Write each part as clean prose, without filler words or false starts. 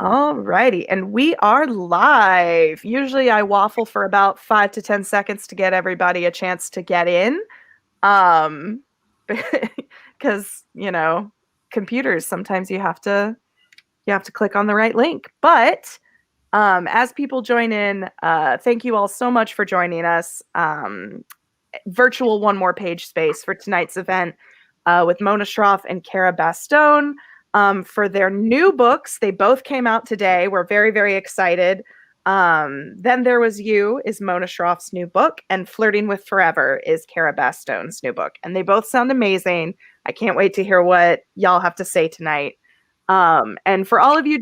All righty, and we are live. Usually I waffle for about 5 to 10 seconds to get everybody a chance to get in. Because, computers, sometimes you have to click on the right link. But as people join in, thank you all so much for joining us. Virtual one more page space for tonight's event with Mona Shroff and Cara Bastone. For their new books. They both came out today. We're very, very excited. Then There Was You is Mona Shroff's new book, and Flirting with Forever is Cara Bastone's new book. And they both sound amazing. I can't wait to hear what y'all have to say tonight. And for all of you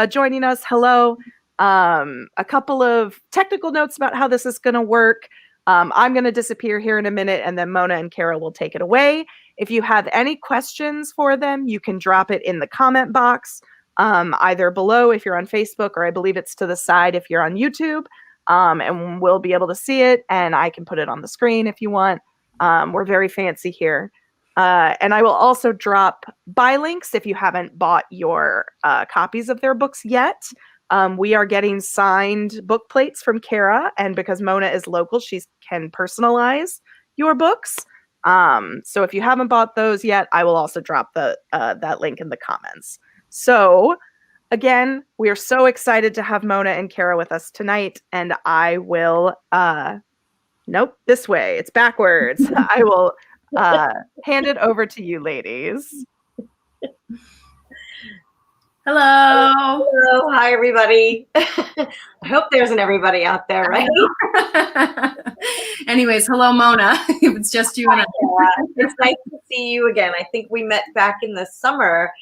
joining us, hello. A couple of technical notes about how this is going to work. I'm going to disappear here in a minute, and then Mona and Cara will take it away. If you have any questions for them, you can drop it in the comment box, either below if you're on Facebook, or I believe it's to the side if you're on YouTube, and we'll be able to see it, and I can put it on the screen if you want. We're very fancy here. And I will also drop buy links if you haven't bought your copies of their books yet. We are getting signed book plates from Cara, and because Mona is local, she can personalize your books. So if you haven't bought those yet, I will also drop that link in the comments. So again, we are so excited to have Mona and Cara with us tonight, and I will, nope, this way, it's backwards. I will hand it over to you ladies. Hello. Hello. Hi, everybody. I hope there's an everybody out there, right? Anyways, hello, Mona. It's just you and I. It's nice to see you again. I think we met back in the summer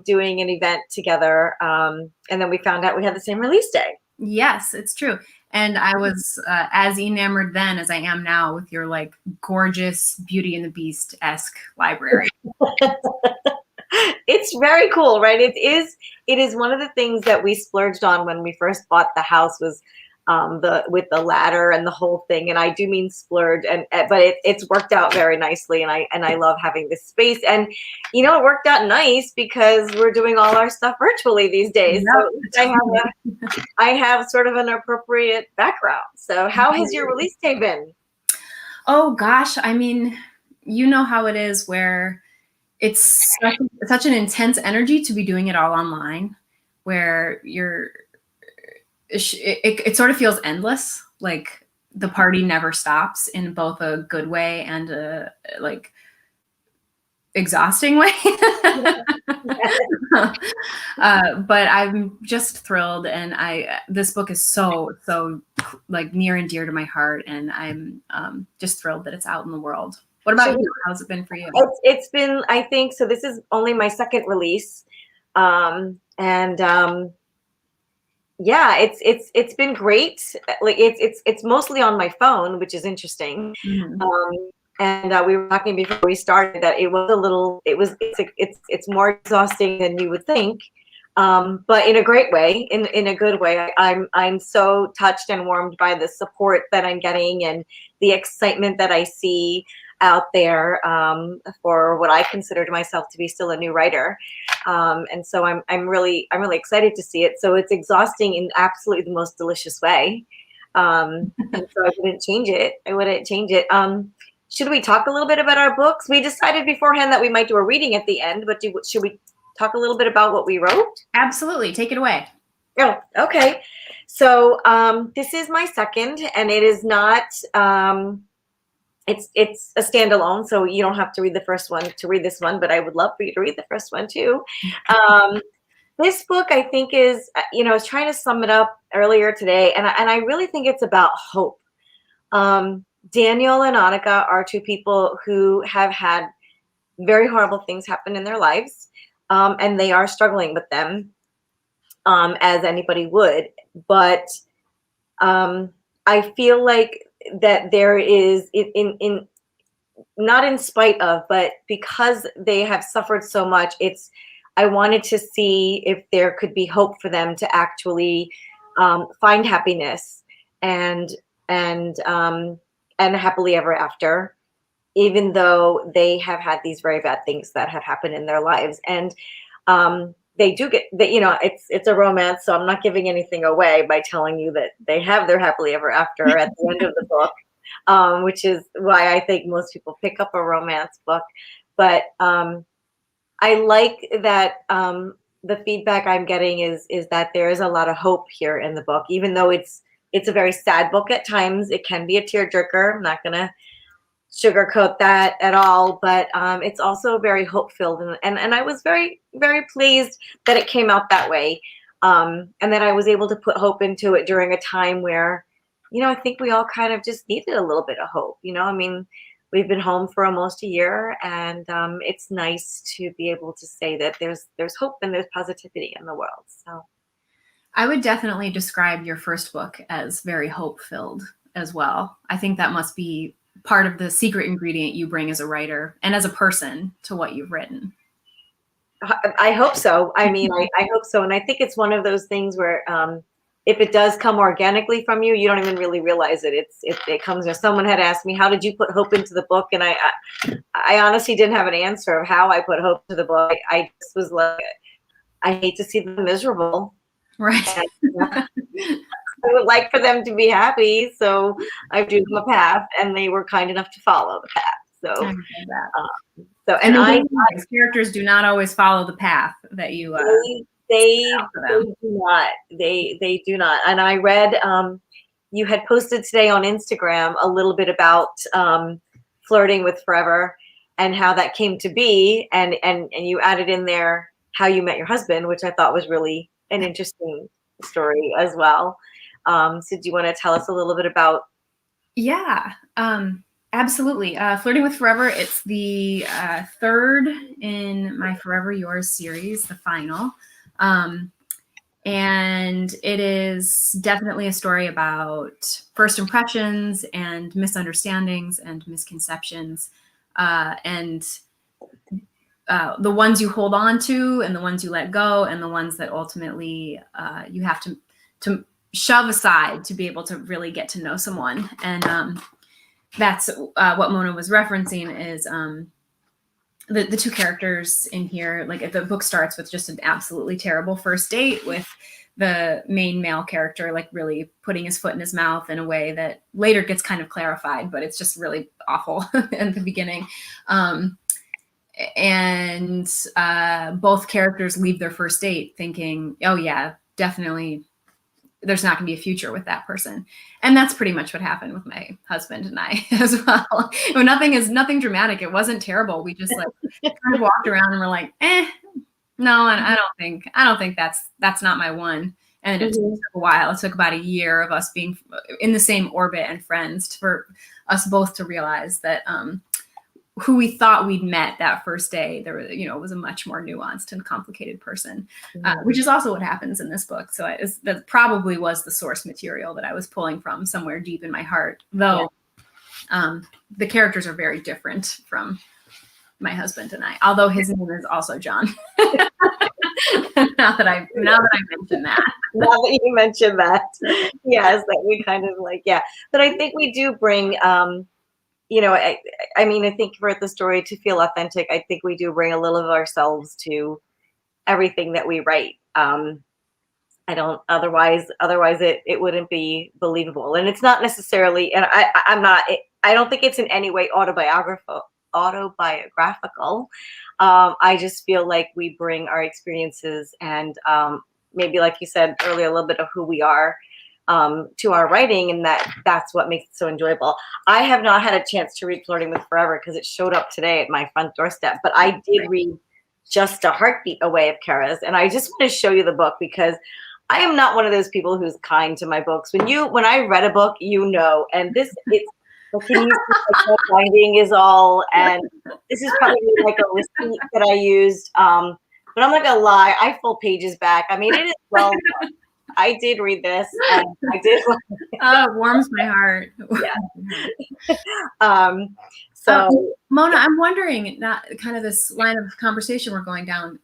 doing an event together. And then we found out we had the same release day. Yes, it's true. And I was as enamored then as I am now with your like gorgeous Beauty and the Beast-esque library. It's very cool, right? It is one of the things that we splurged on when we first bought the house was with the ladder and the whole thing. And I do mean splurge, but it's worked out very nicely, and I love having this space. And it worked out nice because we're doing all our stuff virtually these days. Yeah. So I have sort of an appropriate background. So how has your release day been? Oh gosh, I mean, you know how it is where it's such an intense energy to be doing it all online, where it sort of feels endless. Like the party never stops in both a good way and a like exhausting way. But I'm just thrilled, and this book is so like near and dear to my heart, and I'm just thrilled that it's out in the world. What about you? How's it been for you? It's been, I think, so this is only my second release. Yeah, it's been great. Like it's mostly on my phone, which is interesting. Mm-hmm. And we were talking before we started that it's more exhausting than you would think. But in a great way, in a good way. I'm so touched and warmed by the support that I'm getting and the excitement that I see out there for what I consider to myself to be still a new writer, and so I'm really excited to see it. So it's exhausting in absolutely the most delicious way, and so I wouldn't change it. Should we talk a little bit about our books? We decided beforehand that we might do a reading at the end, but should we talk a little bit about what we wrote? Absolutely, take it away. Oh, okay. So this is my second, and it is not. It's a standalone, so you don't have to read the first one to read this one, but I would love for you to read the first one too. This book, I think, is, I was trying to sum it up earlier today, and I really think it's about hope. Daniel and Annika are two people who have had very horrible things happen in their lives, and they are struggling with them, as anybody would. But I feel like that there is in not in spite of, but because they have suffered so much, I wanted to see if there could be hope for them to actually find happiness and happily ever after, even though they have had these very bad things that have happened in their lives. And they do get that, it's a romance, so I'm not giving anything away by telling you that they have their happily ever after at the end of the book, which is why I think most people pick up a romance book. But I like that the feedback I'm getting is that there is a lot of hope here in the book, even though it's a very sad book at times. It can be a tearjerker. I'm not gonna sugarcoat that at all, but it's also very hope filled, and I was very, very pleased that it came out that way, and that I was able to put hope into it during a time where, I think we all kind of just needed a little bit of hope. I mean, we've been home for almost a year, and it's nice to be able to say that there's hope and there's positivity in the world. So I would definitely describe your first book as very hope filled as well. I think that must be part of the secret ingredient you bring as a writer and as a person to what you've written. I hope so. I mean, I hope so. And I think it's one of those things where if it does come organically from you, you don't even really realize it. It comes. Someone had asked me, how did you put hope into the book? And I honestly didn't have an answer of how I put hope to the book. I just was like, I hate to see them miserable. Right. And, I would like for them to be happy, so I drew them a path, and they were kind enough to follow the path. So, these characters do not always follow the path that you. They do not. They do not. And I read you had posted today on Instagram a little bit about flirting with forever and how that came to be, and you added in there how you met your husband, which I thought was really an interesting story as well. So do you want to tell us a little bit about? Yeah, absolutely. Flirting with Forever. It's the third in my Forever Yours series, the final. And it is definitely a story about first impressions and misunderstandings and misconceptions, and the ones you hold on to and the ones you let go and the ones that ultimately you have to shove aside to be able to really get to know someone. And that's what Mona was referencing is the two characters in here. Like the book starts with just an absolutely terrible first date with the main male character, like really putting his foot in his mouth in a way that later gets kind of clarified, but it's just really awful in the beginning. And both characters leave their first date thinking, oh yeah, definitely there's not going to be a future with that person. And that's pretty much what happened with my husband and I as well. Nothing dramatic. It wasn't terrible. We just like kind of walked around and were like, no, and I don't think that's not my one. And it took a while. It took about a year of us being in the same orbit and friends for us both to realize that who we thought we'd met that first day, there was a much more nuanced and complicated person, which is also what happens in this book. So that probably was the source material that I was pulling from somewhere deep in my heart, though the characters are very different from my husband and I, although his name is also John. now that I mentioned that. Now that you mentioned that, yes, that we kind of like, yeah. But I think we do bring I mean, I think for the story to feel authentic, I think we do bring a little of ourselves to everything that we write. Otherwise it wouldn't be believable. And it's not necessarily, and I don't think it's in any way autobiographical. I just feel like we bring our experiences and maybe, like you said earlier, a little bit of who we are to our writing, and that's what makes it so enjoyable. I have not had a chance to read Flirting with Forever because it showed up today at my front doorstep, but I did read Just a Heartbeat Away of Cara's, and I just want to show you the book because I am not one of those people who's kind to my books. When I read a book, and this it's can you see like what binding is all, and this is probably like a receipt that I used, but I'm not gonna lie, I full pages back. I mean, it is well done. I did read this, and I did. Oh, it warms my heart. Yeah. So, Mona, I'm wondering, not kind of this line of conversation we're going down.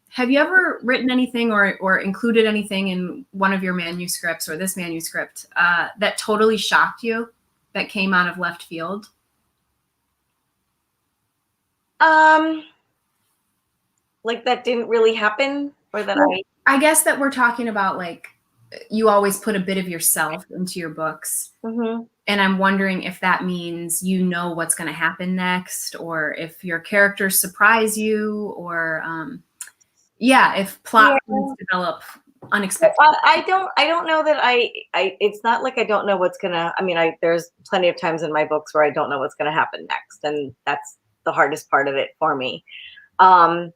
Have you ever written anything or included anything in one of your manuscripts or this manuscript that totally shocked you, that came out of left field? Like that didn't really happen? or that Well, I guess that we're talking about, like, you always put a bit of yourself into your books. Mm-hmm. And I'm wondering if that means you know what's going to happen next, or if your characters surprise you, or if plot points develop unexpectedly. I don't know that it's not like I don't know what's gonna, I mean, there's plenty of times in my books where I don't know what's gonna happen next, and that's the hardest part of it for me. And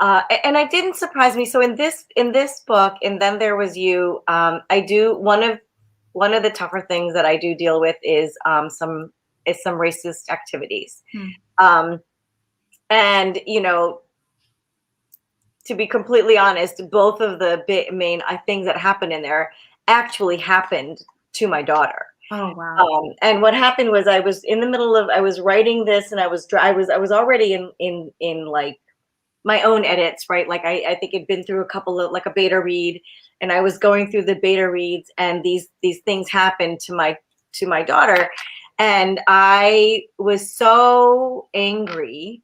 it didn't surprise me. So in this book, And Then There Was You, I do, one of the tougher things that I do deal with is some racist activities. And, you know, to be completely honest, both of the main things that happened in there actually happened to my daughter. Oh, wow. And what happened was, I was in the middle of, I was writing this, and I was already in like my own edits, right? Like I think it'd been through a couple of, like, a beta read, and I was going through the beta reads, and these things happened to my daughter, and I was so angry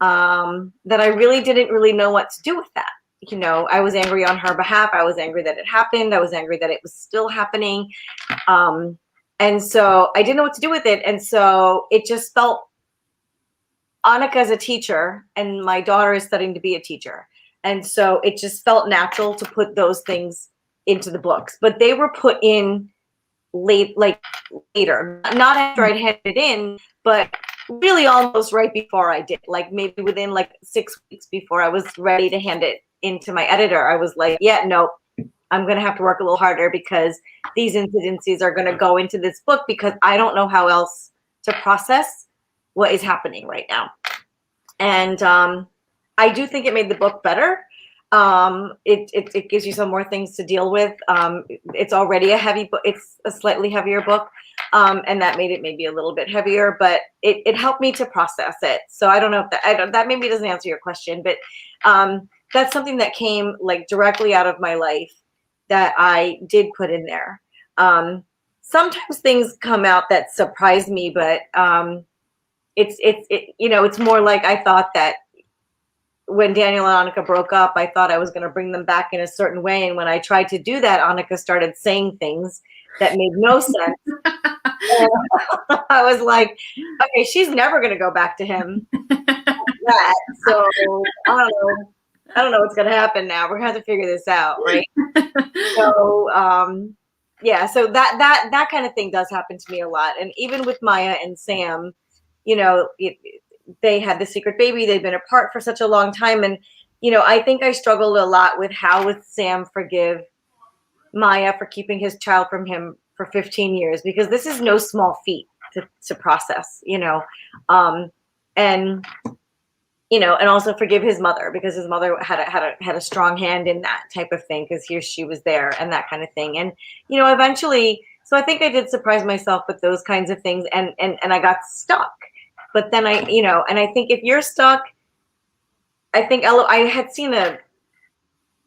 that I really didn't really know what to do with that. You know, I was angry on her behalf. I was angry that it happened. I was angry that it was still happening. And so I didn't know what to do with it. And so it just felt, Annika is a teacher, and my daughter is studying to be a teacher. And so it just felt natural to put those things into the books, but they were put in later, not after I'd handed it in, but really almost right before I did, like maybe within like 6 weeks before I was ready to hand it into my editor. I was like, yeah, no, I'm going to have to work a little harder, because these incidences are going to go into this book, because I don't know how else to process what is happening right now. And I do think it made the book better. It gives you some more things to deal with. It's already a heavy book. It's a slightly heavier book. And that made it maybe a little bit heavier, but it helped me to process it. So I don't know if that maybe doesn't answer your question, but that's something that came like directly out of my life that I did put in there. Sometimes things come out that surprise me, but it's more like, I thought that when Daniel and Annika broke up, I thought I was going to bring them back in a certain way. And when I tried to do that, Annika started saying things that made no sense. I was like, okay, she's never going to go back to him. That. So I don't know what's going to happen now. We're going to have to figure this out, right? So so that kind of thing does happen to me a lot. And even with Maya and Sam, you know, they had the secret baby. They'd been apart for such a long time. And, you know, I think I struggled a lot with how would Sam forgive Maya for keeping his child from him for 15 years, because this is no small feat to process, you know, and, you know, and also forgive his mother, because his mother had a strong hand in that type of thing, because she was there, and that kind of thing. And, you know, eventually, so I think I did surprise myself with those kinds of things, and I got stuck. But then and I think if you're stuck, I think I had seen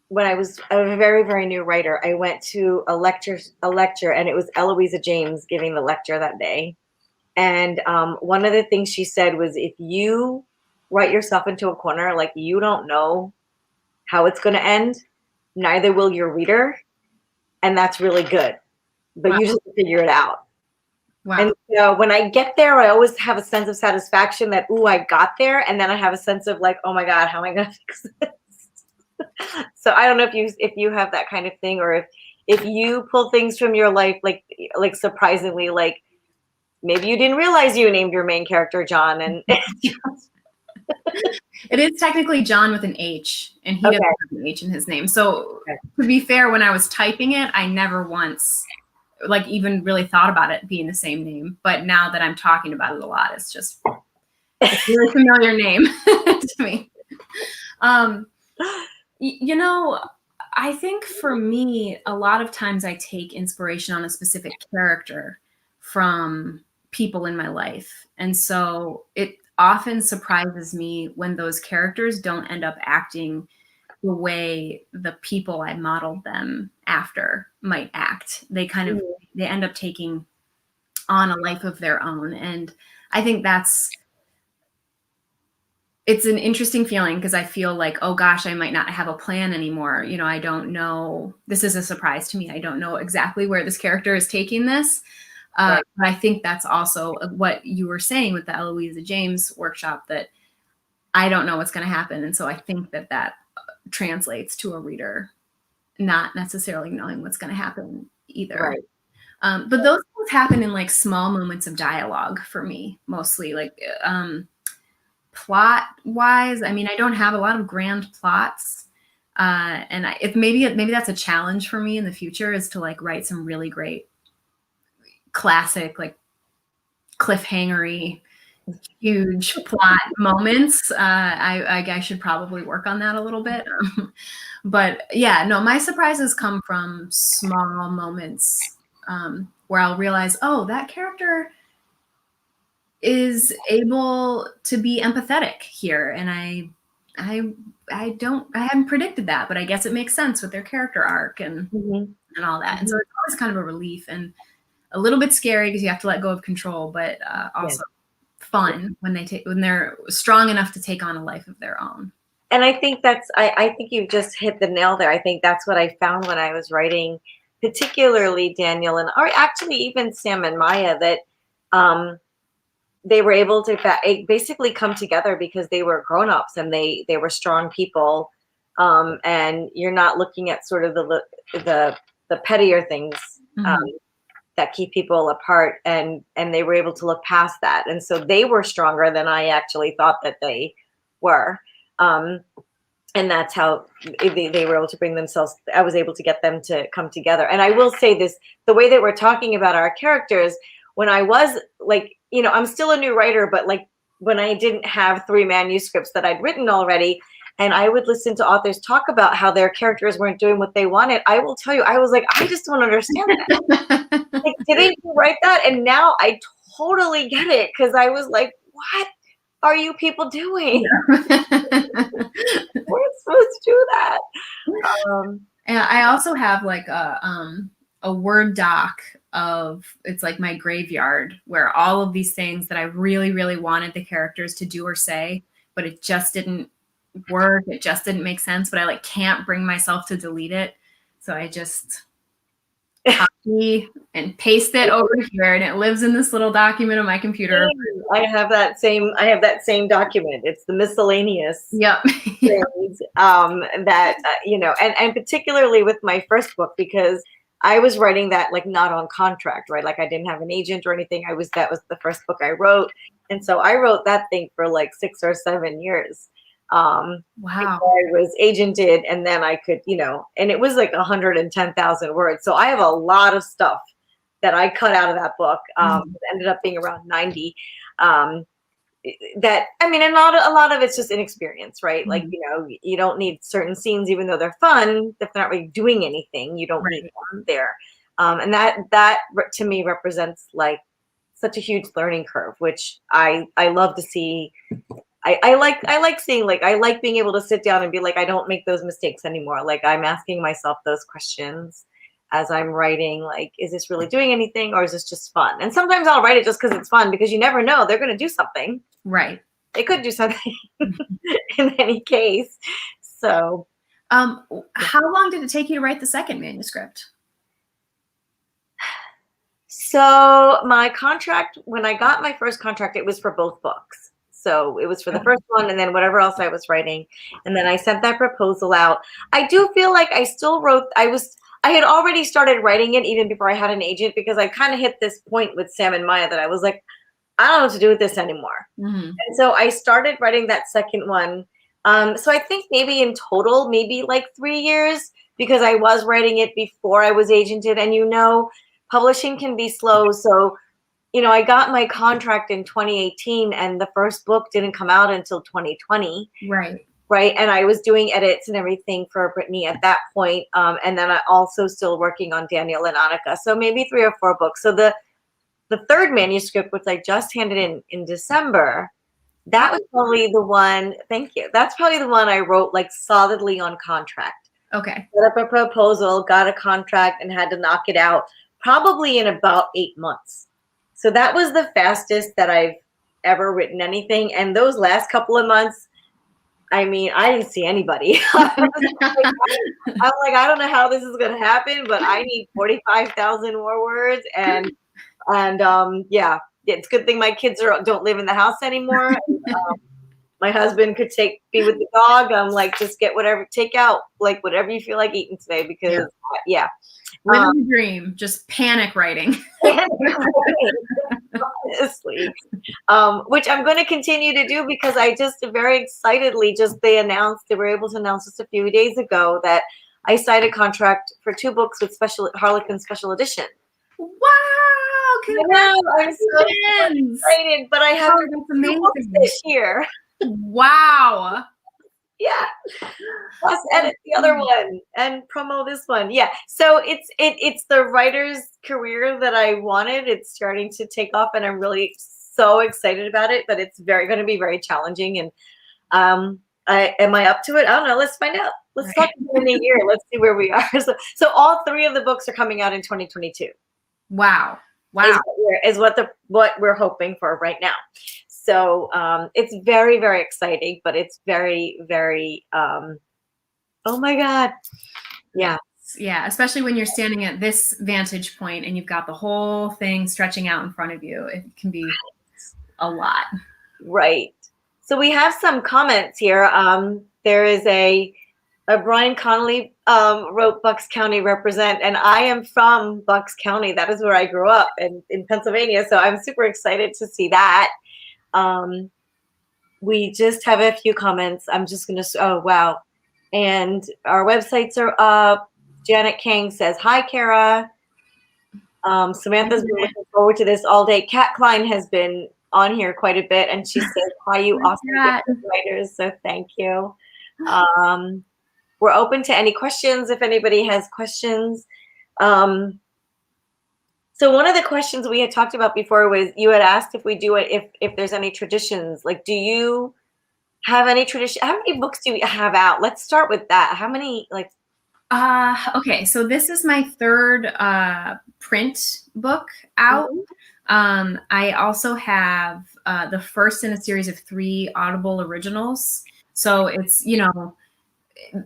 when I was a very, very new writer, I went to a lecture, and it was Eloisa James giving the lecture that day. And one of the things she said was, if you write yourself into a corner, like, you don't know how it's going to end, neither will your reader. And that's really good. But Wow. you just figure it out. Wow. And when I get there, I always have a sense of satisfaction that, ooh, I got there. And then I have a sense of like, oh my God, how am I going to fix this? So I don't know if you have that kind of thing, or if you pull things from your life, like surprisingly, like maybe you didn't realize you named your main character John, and it is technically John with an H, and he doesn't have an H in his name. So to be fair, when I was typing it, I never once like even really thought about it being the same name. But now that I'm talking about it a lot, it's a really familiar name to me. You know, I think for me, a lot of times I take inspiration on a specific character from people in my life. And so it often surprises me when those characters don't end up acting the way the people I modeled them after might act. They end up taking on a life of their own. And I think that's it's an interesting feeling because I feel like, oh gosh, I might not have a plan anymore. You know, I don't know. This is a surprise to me. I don't know exactly where this character is taking this. Right. But I think that's also what you were saying with the Eloisa James workshop, that I don't know what's going to happen. And so I think that that translates to a reader not necessarily knowing what's going to happen either. Right. But those things happen in like small moments of dialogue for me, mostly like plot wise. I mean, I don't have a lot of grand plots. And if maybe that's a challenge for me in the future, is to like write some really great classic, like cliffhangery, huge plot moments. I should probably work on that a little bit. But yeah, no, my surprises come from small moments where I'll realize, oh, that character is able to be empathetic here, and I haven't predicted that, but I guess it makes sense with their character arc and all that. And so it's always kind of a relief and a little bit scary because you have to let go of control, but also fun when they're strong enough to take on a life of their own. And I think I think you just hit the nail there. I think that's what I found when I was writing, particularly Daniel or actually even Sam and Maya, that they were able to basically come together because they were grown-ups and they were strong people. And you're not looking at sort of the pettier things that keep people apart, and they were able to look past that. And so they were stronger than I actually thought that they were. And that's how they were able to bring themselves. I was able to get them to come together. And I will say this, the way that we're talking about our characters, when I was like, you know, I'm still a new writer, but like when I didn't have 3 manuscripts that I'd written already, and I would listen to authors talk about how their characters weren't doing what they wanted, I will tell you, I was like, I just don't understand that. Like, didn't you write that? And now I totally get it, because I was like, what are you people doing? Yeah. We're supposed to do that. And I also have like a Word doc of, it's like my graveyard, where all of these things that I really, really wanted the characters to do or say, but it just didn't work. It just didn't make sense, but I like can't bring myself to delete it. So I just copy and paste it over here, and it lives in this little document on my computer. I have that same document. It's the miscellaneous. Yep. Things, that you know, and particularly with my first book, because I was writing that like not on contract, right? Like I didn't have an agent or anything. That was the first book I wrote, and so I wrote that thing for like 6 or 7 years. Wow. I was agented, and then I could, you know, and it was like 110,000 words. So I have a lot of stuff that I cut out of that book. It ended up being around 90. That, I mean, and a lot of it's just inexperience, right? Like, you know, you don't need certain scenes, even though they're fun, if they're not really doing anything, you don't need them there. And that to me represents like such a huge learning curve, which I love to see. I like seeing, like, I like being able to sit down and be like, I don't make those mistakes anymore. Like, I'm asking myself those questions as I'm writing, like, is this really doing anything, or is this just fun? And sometimes I'll write it just because it's fun, because you never know, they're going to do something. Right. They could do something in any case. So, how long did it take you to write the second manuscript? So my contract, when I got my first contract, it was for both books. So it was for the first one, and then whatever else I was writing. And then I sent that proposal out. I do feel like I still wrote, I had already started writing it even before I had an agent, because I kind of hit this point with Sam and Maya that I was like, I don't know what to do with this anymore. And so I started writing that second one. So I think maybe in total, maybe like 3 years, because I was writing it before I was agented. And, you know, publishing can be slow. So, you know, I got my contract in 2018, and the first book didn't come out until 2020. Right. And I was doing edits and everything for Brittany at that point. And then I also still working on Daniel and Annika. So maybe 3 or 4 books. So the third manuscript, which I just handed in December, that was probably the one. Thank you. That's probably the one I wrote like solidly on contract. Okay. Set up a proposal, got a contract, and had to knock it out probably in about 8 months. So that was the fastest that I've ever written anything. And those last couple of months, I mean, I didn't see anybody. I'm like, I don't know how this is gonna happen, but I need 45,000 more words, and yeah, it's a good thing my kids don't live in the house anymore. My husband could be with the dog. I'm like, just get whatever, take out like whatever you feel like eating today, because yeah. Living the dream, just panic writing. Honestly, which I'm going to continue to do, because I just very excitedly they were able to announce just a few days ago that I signed a contract for 2 books with Harlequin Special Edition. Wow! Congratulations! I'm so excited, but I have to read 2 books this year. Wow. Yeah. Plus edit the other one and promo this one. Yeah. So it's the writer's career that I wanted. It's starting to take off, and I'm really so excited about it, but it's going to be very challenging. And am I up to it? I don't know. Let's find out. Let's talk in a year. Let's see where we are. So all 3 of the books are coming out in 2022. Wow. Is what we're hoping for right now. So it's very, very exciting, but it's very, very, oh my God. Yeah. Yeah. Especially when you're standing at this vantage point and you've got the whole thing stretching out in front of you. It can be a lot. Right. So we have some comments here. There is a Brian Connolly wrote Bucks County represent, and I am from Bucks County. That is where I grew up in Pennsylvania. So I'm super excited to see that. We just have a few comments. I'm just going to, oh, wow. And our websites are up. Janet King says, hi, Cara. Samantha's been looking forward to this all day. Kat Klein has been on here quite a bit, and she says, hi, you awesome writers. So thank you. We're open to any questions if anybody has questions. So one of the questions we had talked about before was, you had asked if we do it, if there's any traditions. Like, do you have any tradition? How many books do you have out? Let's start with that. How many, like? Okay, so this is my 3rd print book out. Mm-hmm. I also have the first in a series of 3 Audible originals. So it's,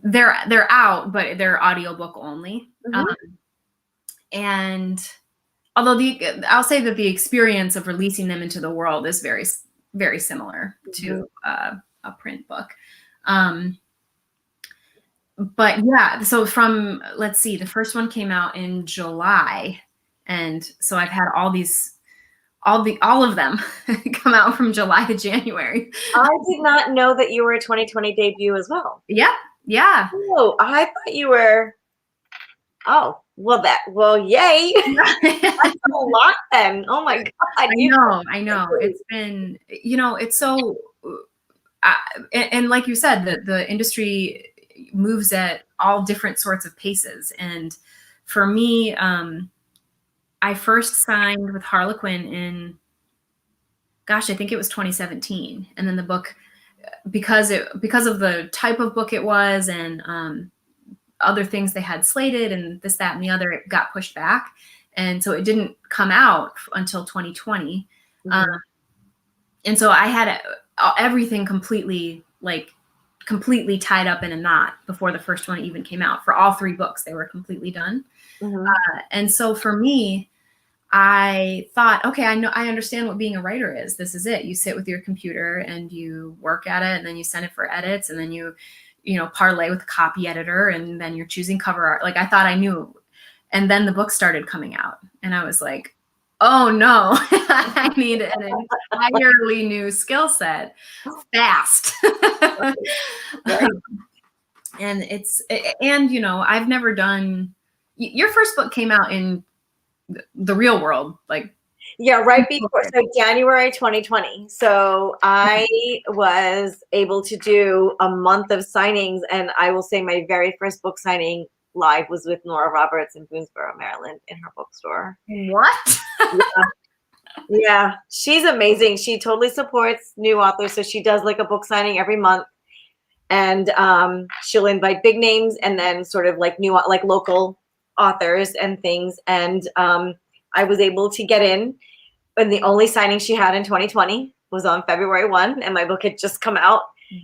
they're out, but they're audiobook only. Mm-hmm. And although I'll say that the experience of releasing them into the world is very, very similar to a print book. But yeah, so let's see, the first one came out in July. And so I've had all of them come out from July to January. I did not know that you were a 2020 debut as well. Yeah. Yeah. Oh, I thought you were. Oh, well, yay. That's a lot then. Oh my God. I know. It's been, it's so, and like you said, the industry moves at all different sorts of paces. And for me, I first signed with Harlequin in, I think it was 2017. And then the book, because of the type of book it was, and other things they had slated and this, that, and the other, it got pushed back. And so it didn't come out until 2020. Mm-hmm. And so I had everything completely tied up in a knot before the first one even came out. For all 3 books, they were completely done. Mm-hmm. And so for me, I thought, okay, I understand what being a writer is. This is it. You sit with your computer and you work at it, and then you send it for edits, and then you parlay with a copy editor, and then you're choosing cover art. Like, I thought I knew. And then the book started coming out, and I was like, oh no, I need an entirely new skill set fast. Right. And I've never done, your first book came out in the real world, like. Yeah, right before, so January 2020. So I was able to do a month of signings, and I will say my very first book signing live was with Nora Roberts in Boonesboro, Maryland, in her bookstore. What? Yeah, she's amazing. She totally supports new authors. So she does like a book signing every month, and she'll invite big names and then sort of like local authors and things. And I was able to get in, and the only signing she had in 2020 was on February 1, and my book had just come out.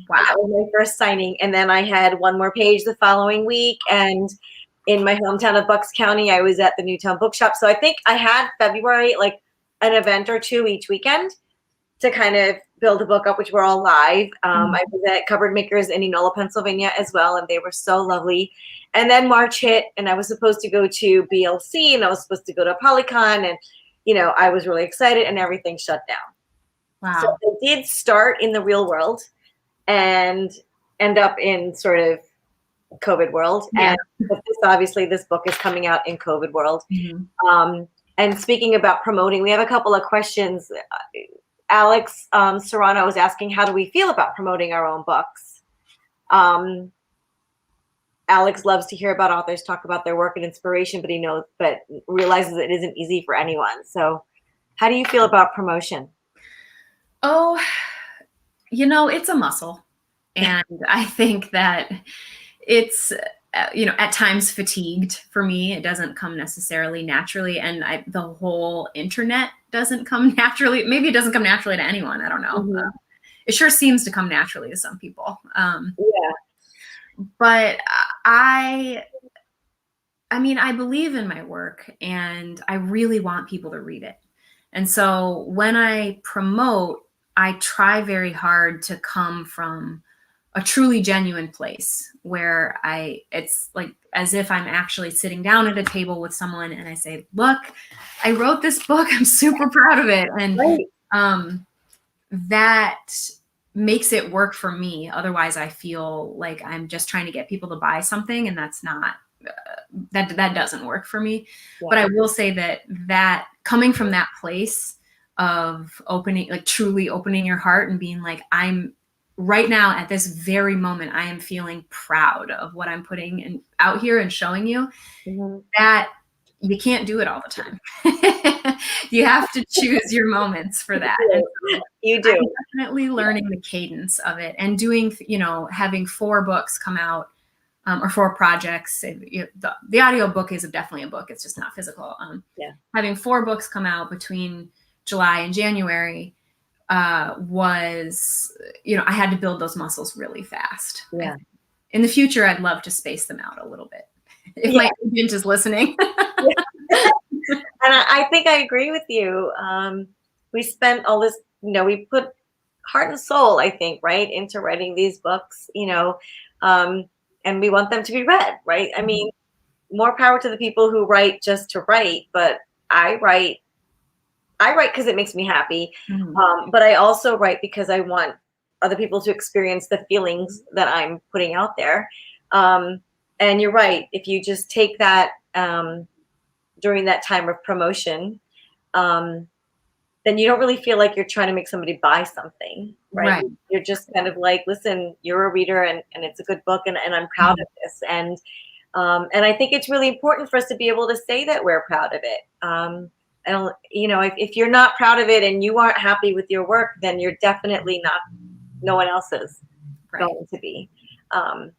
Wow. And that was my first signing. And then I had one more page the following week. And in my hometown of Bucks County, I was at the Newtown Bookshop. So I think I had February, like an event or two each weekend to kind of build a book up, which were all live. I was at Cupboard Makers in Enola, Pennsylvania as well, and they were so lovely. And then March hit, and I was supposed to go to BLC, and I was supposed to go to Polycon, and I was really excited, and everything shut down. Wow. So I did start in the real world and end up in sort of COVID world. Yeah. But obviously this book is coming out in COVID world. And speaking about promoting, we have a couple of questions. Alex Serrano was asking, how do we feel about promoting our own books? Alex loves to hear about authors talk about their work and inspiration, but realizes it isn't easy for anyone. So how do you feel about promotion? Oh, it's a muscle. And I think that it's, at times fatigued for me. It doesn't come necessarily naturally. And the whole internet doesn't come naturally. Maybe it doesn't come naturally to anyone. I don't know. It sure seems to come naturally to some people. But I believe in my work, and I really want people to read it. And so when I promote, I try very hard to come from a truly genuine place where it's like as if I'm actually sitting down at a table with someone and I say, look, I wrote this book. I'm super proud of it. And that makes it work for me. Otherwise, I feel like I'm just trying to get people to buy something, and that's not, that doesn't work for me. Yeah. But I will say that coming from that place of opening, like truly opening your heart and being like, I'm right now at this very moment, I am feeling proud of what I'm putting out here and showing you, that you can't do it all the time. You have to choose your moments for that. You do. I'm definitely learning the cadence of it and doing, having 4 books come out, or 4 projects. The audio book is definitely a book. It's just not physical. Having 4 books come out between July and January was, I had to build those muscles really fast. Yeah. In the future, I'd love to space them out a little bit. If my agent is listening. And I think I agree with you. We spent all this, we put heart and soul, I think, right, into writing these books, and we want them to be read, right? I mean, more power to the people who write just to write, but I write because it makes me happy. But I also write because I want other people to experience the feelings that I'm putting out there. And you're right. If you just take that during that time of promotion, then you don't really feel like you're trying to make somebody buy something, right? You're just kind of like, listen, you're a reader and it's a good book and I'm proud of this. And I think it's really important for us to be able to say that we're proud of it. If you're not proud of it and you aren't happy with your work, then you're definitely not, no one else is going to be. I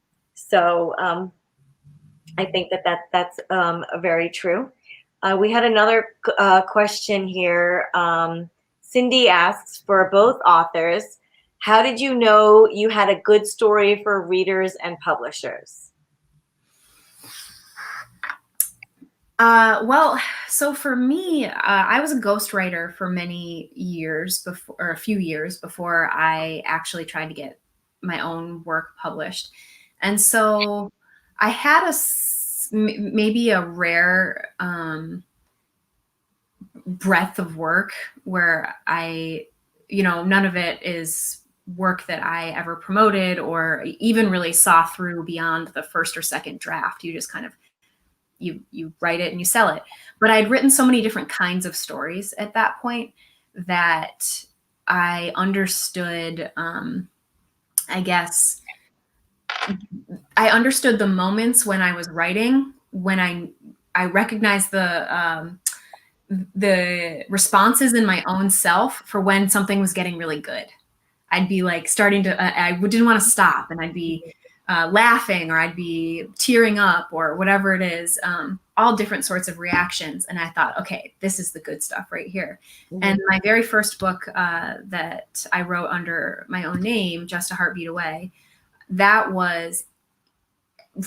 think that's very true. We had another question here. Cindy asks, for both authors, how did you know you had a good story for readers and publishers? Well, so for me, I was a ghostwriter for many years or a few years before I actually tried to get my own work published. And so I had maybe a rare breadth of work where none of it is work that I ever promoted or even really saw through beyond the first or second draft. You just kind of, you write it and you sell it. But I'd written so many different kinds of stories at that point that I understood, I guess, I understood the moments when I was writing, when I recognized the responses in my own self for when something was getting really good. I'd be like starting to, I didn't want to stop, and I'd be laughing, or I'd be tearing up, or whatever it is, all different sorts of reactions. And I thought, okay, this is the good stuff right here. Mm-hmm. And my very first book that I wrote under my own name, Just a Heartbeat Away, that was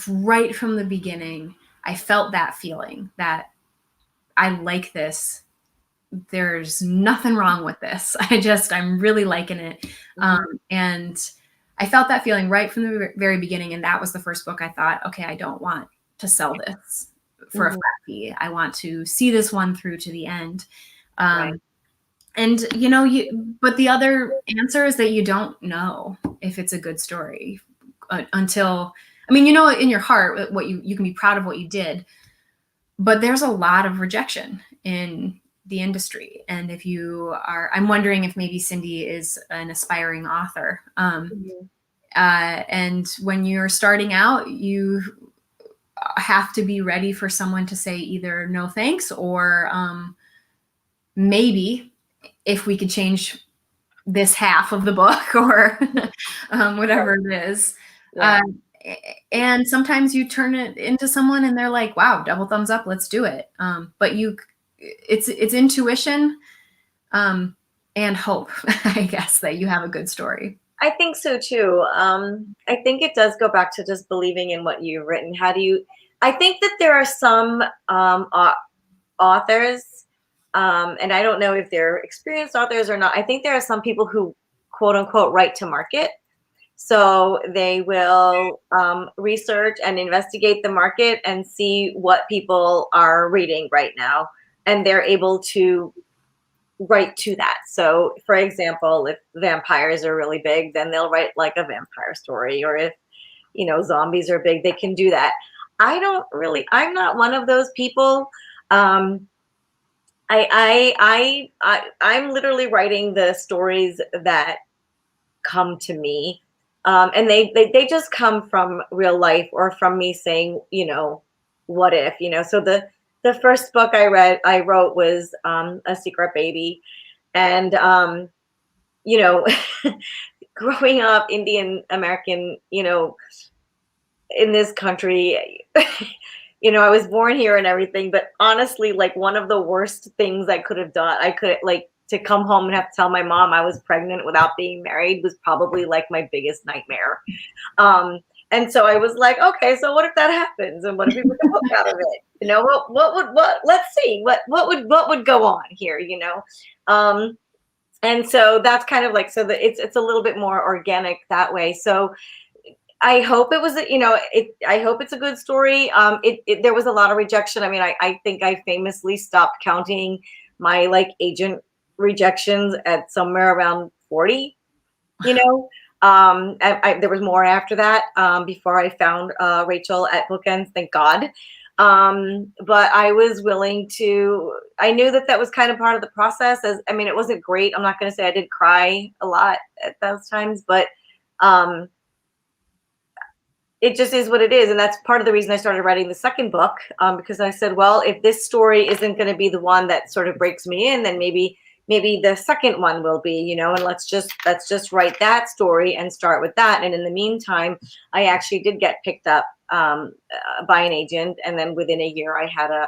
right from the beginning. I felt that feeling that I like this. There's nothing wrong with this. I'm really liking it. And I felt that feeling right from the very beginning. And that was the first book I thought, okay, I don't want to sell this for a flat fee. I want to see this one through to the end. Right. And, but the other answer is that you don't know if it's a good story until, in your heart, what you can be proud of what you did, but there's a lot of rejection in the industry. And if you are, I'm wondering if maybe Cindy is an aspiring author. And when you're starting out, you have to be ready for someone to say either no thanks, or maybe if we could change this half of the book, or whatever it is. Yeah. And sometimes you turn it into someone and they're like, wow, double thumbs up, let's do it. But it's intuition and hope, I guess, that you have a good story. I think so too. I think it does go back to just believing in what you've written. I think that there are some authors, and I don't know if they're experienced authors or not. I think there are some people who, quote unquote, write to market. So they will research and investigate the market and see what people are reading right now. And they're able to write to that. So for example, if vampires are really big, then they'll write like a vampire story. Or if, zombies are big, they can do that. I'm not one of those people. I'm literally writing the stories that come to me. And they just come from real life, or from me saying, what if, so the first book I wrote was A Secret Baby. And, growing up Indian American, in this country, I was born here and everything, but honestly, like, one of the worst things I could have done, to come home and have to tell my mom I was pregnant without being married was probably like my biggest nightmare. And so I was like, okay, so what if that happens? And what if we make a book out of it? Let's see, what would go on here, and so that's kind of like, so that it's a little bit more organic that way. So I hope it was, I hope it's a good story. There was a lot of rejection. I think I famously stopped counting my agent rejections at somewhere around 40, there was more after that, before I found Rachel at Bookends, thank God. But I was willing to, I knew that was kind of part of the process. It wasn't great. I'm not going to say I did cry a lot at those times, but it just is what it is. And that's part of the reason I started writing the second book, because I said, well, if this story isn't going to be the one that sort of breaks me in, then maybe the second one will be, and let's just write that story and start with that. And in the meantime, I actually did get picked up by an agent, and then within a year I had a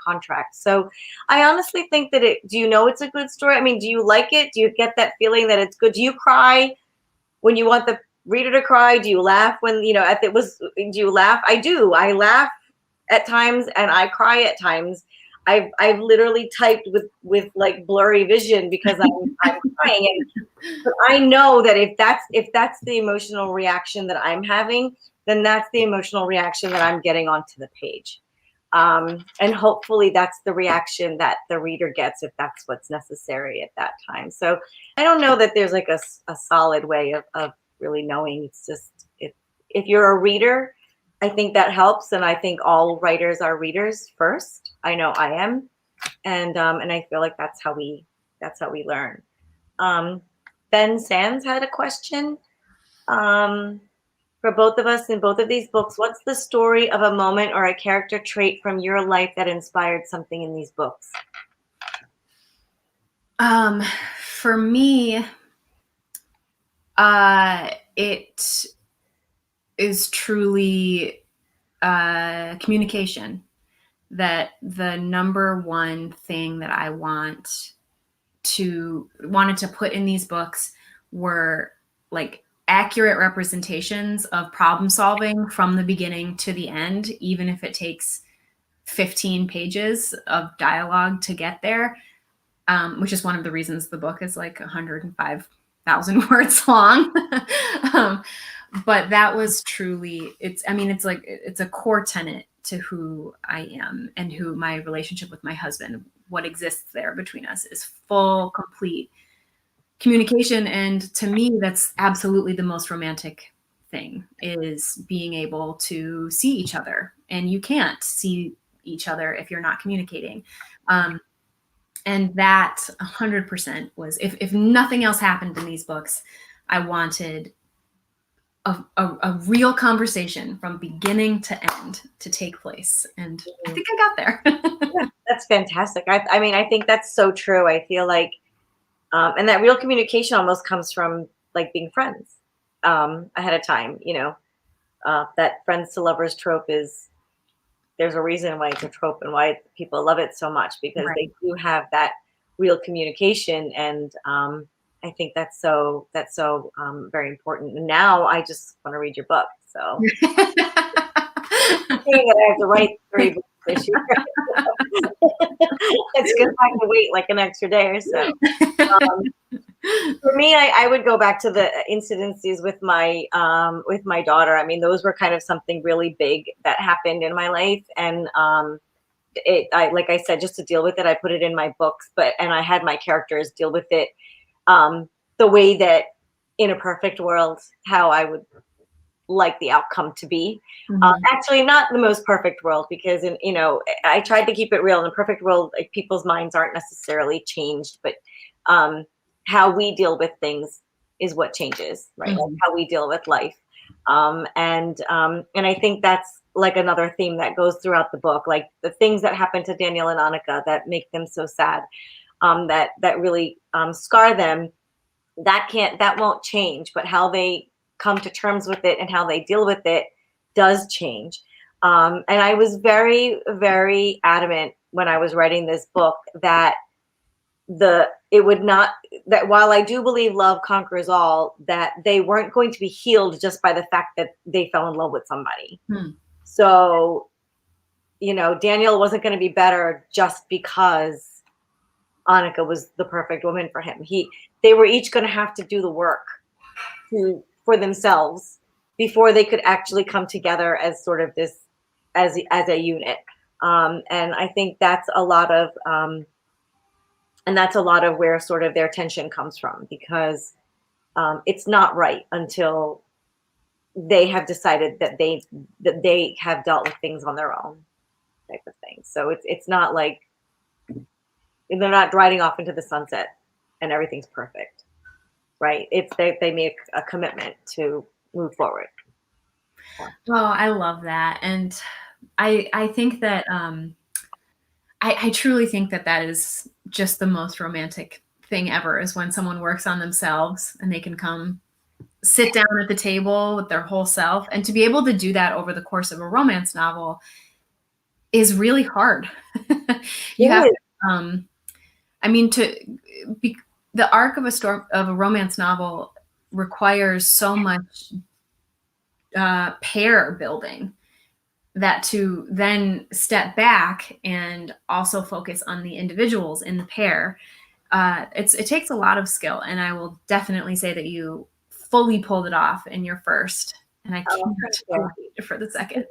contract. So I honestly think that it's a good story. Do you like it? Do you get that feeling that it's good? Do you cry when you want the reader to cry? Do you laugh when, do you laugh? I do. I laugh at times and I cry at times. I've literally typed with like blurry vision because I'm crying. But I know that if that's the emotional reaction that I'm having, then that's the emotional reaction that I'm getting onto the page. And hopefully that's the reaction that the reader gets, if that's what's necessary at that time. So I don't know that there's like a solid way of really knowing. It's just, if you're a reader, I think that helps. And I think all writers are readers first. I know I am. And I feel like that's how we learn. Ben Sands had a question for both of us in both of these books. What's the story of a moment or a character trait from your life that inspired something in these books? For me, is truly communication. That the number one thing that I wanted to put in these books were like accurate representations of problem solving from the beginning to the end, even if it takes 15 pages of dialogue to get there, which is one of the reasons the book is like 105,000 words long. But that was truly, it's a core tenet to who I am and who my relationship with my husband, what exists there between us is full, complete communication. And to me, that's absolutely the most romantic thing, is being able to see each other. And you can't see each other if you're not communicating. And that 100% was, if nothing else happened in these books, I wanted a real conversation from beginning to end to take place. And I think I got there. Yeah, that's fantastic. I mean, I think that's so true. I feel like, and that real communication almost comes from like being friends ahead of time, you know, that friends to lovers trope there's a reason why it's a trope and why people love it so much, because Right. they do have that real communication. And I think that's so very important. And now I just want to read your book. So I have to write 3 books this year. It's gonna have to wait like an extra day or so. For me, I would go back to the incidences with my daughter. I mean, those were kind of something really big that happened in my life, and like I said, just to deal with it, I put it in my books. And I had my characters deal with it the way that, in a perfect world, how I would like the outcome to be. Actually, not the most perfect world, because I tried to keep it real. In a perfect world, like, people's minds aren't necessarily changed, but how we deal with things is what changes, right? Like how we deal with life. And I think that's like another theme that goes throughout the book, like the things that happen to Daniel and Annika that make them so sad, that really scar them. That won't change, but how they come to terms with it and how they deal with it does change. And I was very, very adamant when I was writing this book that while I do believe love conquers all, that they weren't going to be healed just by the fact that they fell in love with somebody. So, Daniel wasn't going to be better just because Annika was the perfect woman for him. They were each going to have to do the work for themselves before they could actually come together as sort of this, as a unit. And I think that's a lot of where sort of their tension comes from, because it's not right until they have decided that they have dealt with things on their own, type of thing. So it's not like they're not riding off into the sunset and everything's perfect, right? It's they make a commitment to move forward. Oh, I love that. And I think that I truly think that is just the most romantic thing ever, is when someone works on themselves and they can come sit down at the table with their whole self. And to be able to do that over the course of a romance novel is really hard. You have the arc of a romance novel requires so much pair building, that to then step back and also focus on the individuals in the pair, it takes a lot of skill. And I will definitely say that you fully pulled it off in your first, and I can't wait for the second.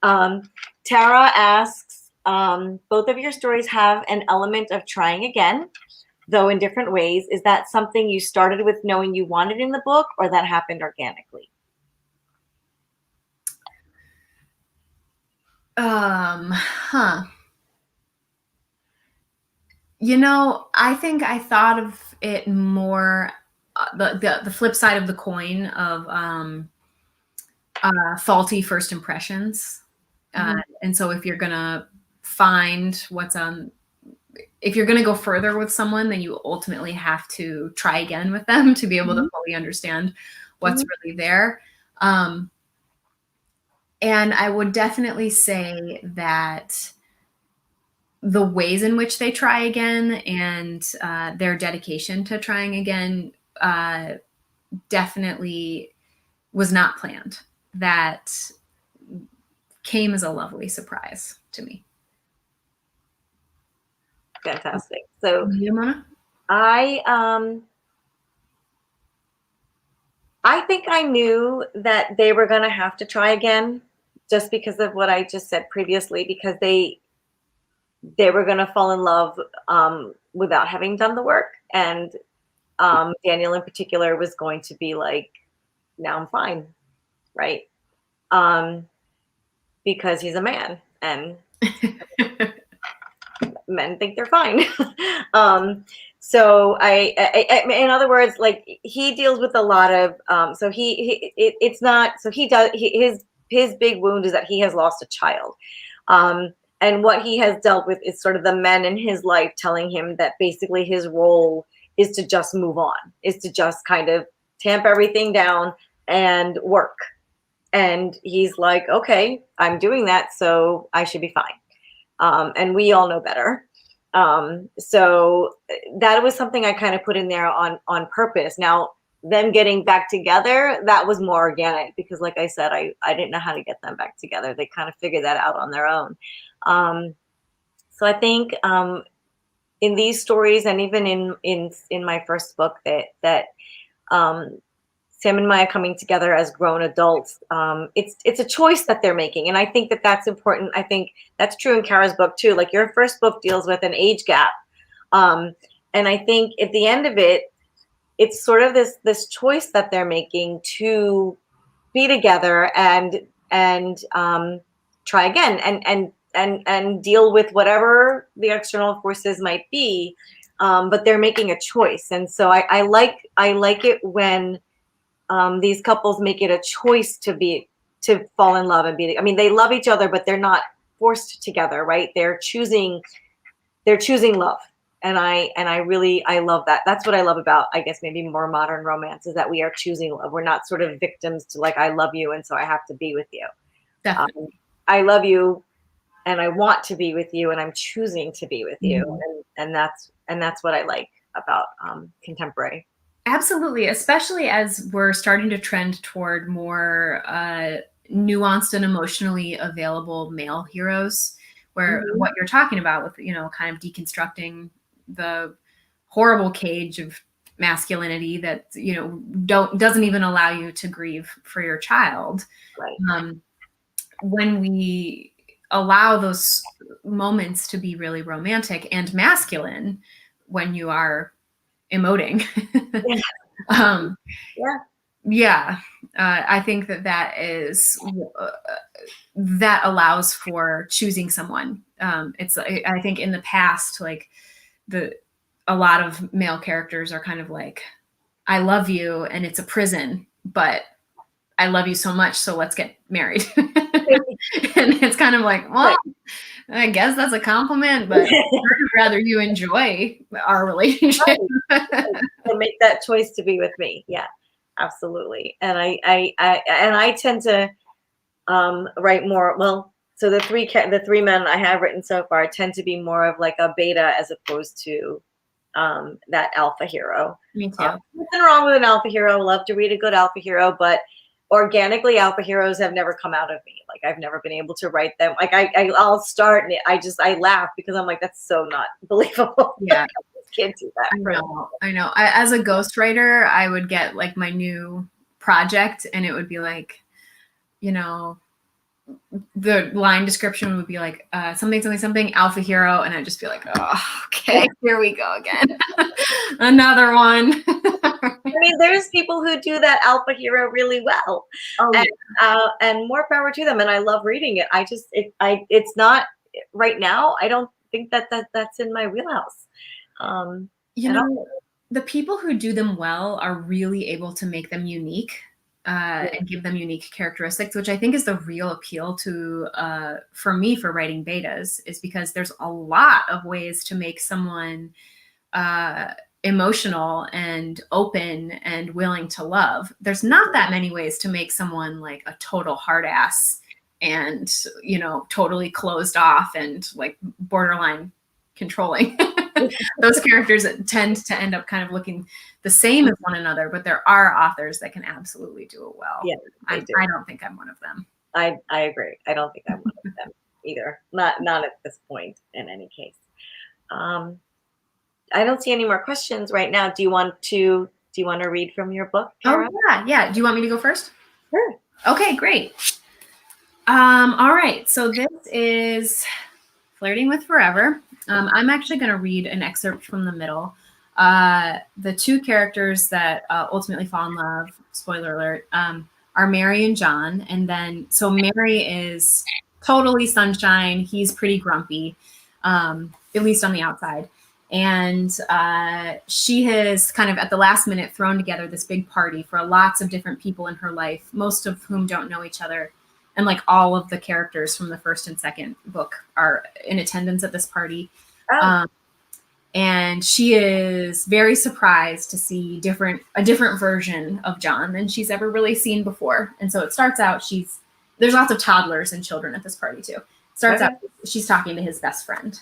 Tara asks, both of your stories have an element of trying again, though in different ways. Is that something you started with knowing you wanted in the book, or that happened organically? I think I thought of it more the flip side of the coin of faulty first impressions. And so if you're gonna if you're gonna go further with someone, then you ultimately have to try again with them to be able to fully understand what's really there. And I would definitely say that the ways in which they try again and their dedication to trying again definitely was not planned. That came as a lovely surprise to me. Fantastic. So You, Mona? I think I knew that they were going to have to try again, just because of what I just said previously, because they were going to fall in love without having done the work. And Daniel in particular was going to be like, now I'm fine, right? Because he's a man and men think they're fine. So in other words, like he deals with a lot of, it's not, so he does, his big wound is that he has lost a child. And what he has dealt with is sort of the men in his life telling him that basically his role is to just move on, is to just kind of tamp everything down and work. And he's like, okay, I'm doing that, so I should be fine. And we all know better. So that was something I kind of put in there on purpose. Now, them getting back together, that was more organic because, like I said, I didn't know how to get them back together. They kind of figured that out on their own. So I think in these stories, and even in my first book, that Sam and Maya coming together as grown adults, it's a choice that they're making, and I think that that's important. I think that's true in Cara's book too. Like your first book deals with an age gap, and I think at the end of it, it's sort of this choice that they're making to be together and try again and deal with whatever the external forces might be, but they're making a choice, and so I like it when these couples make it a choice to fall in love and be. I mean, they love each other, but they're not forced together, right? They're choosing love, and I love that. That's what I love about, I guess, maybe more modern romance, is that we are choosing love. We're not sort of victims to like, I love you, and so I have to be with you. I love you, and I want to be with you, and I'm choosing to be with you, and that's what I like about contemporary. Absolutely, especially as we're starting to trend toward more nuanced and emotionally available male heroes, where what you're talking about with, kind of deconstructing the horrible cage of masculinity that, doesn't even allow you to grieve for your child. Right. When we allow those moments to be really romantic and masculine, when you are emoting. I think that is that allows for choosing someone. I think in the past, like a lot of male characters are kind of like, I love you, and it's a prison, but I love you so much, so let's get married. And it's kind of like, well, I guess that's a compliment, but I'd rather you enjoy our relationship. To make that choice to be with me. Yeah, absolutely. And I tend to write more. Well, so the three men I have written so far tend to be more of like a beta as opposed to that alpha hero. Me too. Nothing wrong with an alpha hero. Love to read a good alpha hero, but organically, alpha heroes have never come out of me. Like I've never been able to write them. Like I'll start and I laugh because I'm like, that's so not believable. Yeah. Can't do that. I know. As a ghostwriter, I would get like my new project, and it would be like, the line description would be like something alpha hero, and I'd just be like, oh, okay, here we go again. Another one. I mean, there's people who do that alpha hero really well, and more power to them. And I love reading it. It's not right now. I don't think that's in my wheelhouse. The people who do them well are really able to make them unique and give them unique characteristics, which I think is the real appeal to for me for writing betas, is because there's a lot of ways to make someone emotional and open and willing to love. There's not that many ways to make someone like a total hard ass and, totally closed off and like borderline controlling. Those characters tend to end up kind of looking the same as one another, but there are authors that can absolutely do it well. Yeah, I don't think I'm one of them. I agree. I don't think I'm one of them either. Not at this point in any case. I don't see any more questions right now. Do you want to read from your book, Cara? Oh, yeah. Do you want me to go first? Sure. Okay, great. All right. So this is Flirting with Forever. I'm actually going to read an excerpt from the middle. The two characters that ultimately fall in love, spoiler alert, are Mary and John. And then, so Mary is totally sunshine. He's pretty grumpy, at least on the outside. And she has kind of at the last minute thrown together this big party for lots of different people in her life, most of whom don't know each other. And like all of the characters from the first and second book are in attendance at this party. Oh. And she is very surprised to see a different version of John than she's ever really seen before. And so it starts out, there's lots of toddlers and children at this party too. Starts out, she's talking to his best friend.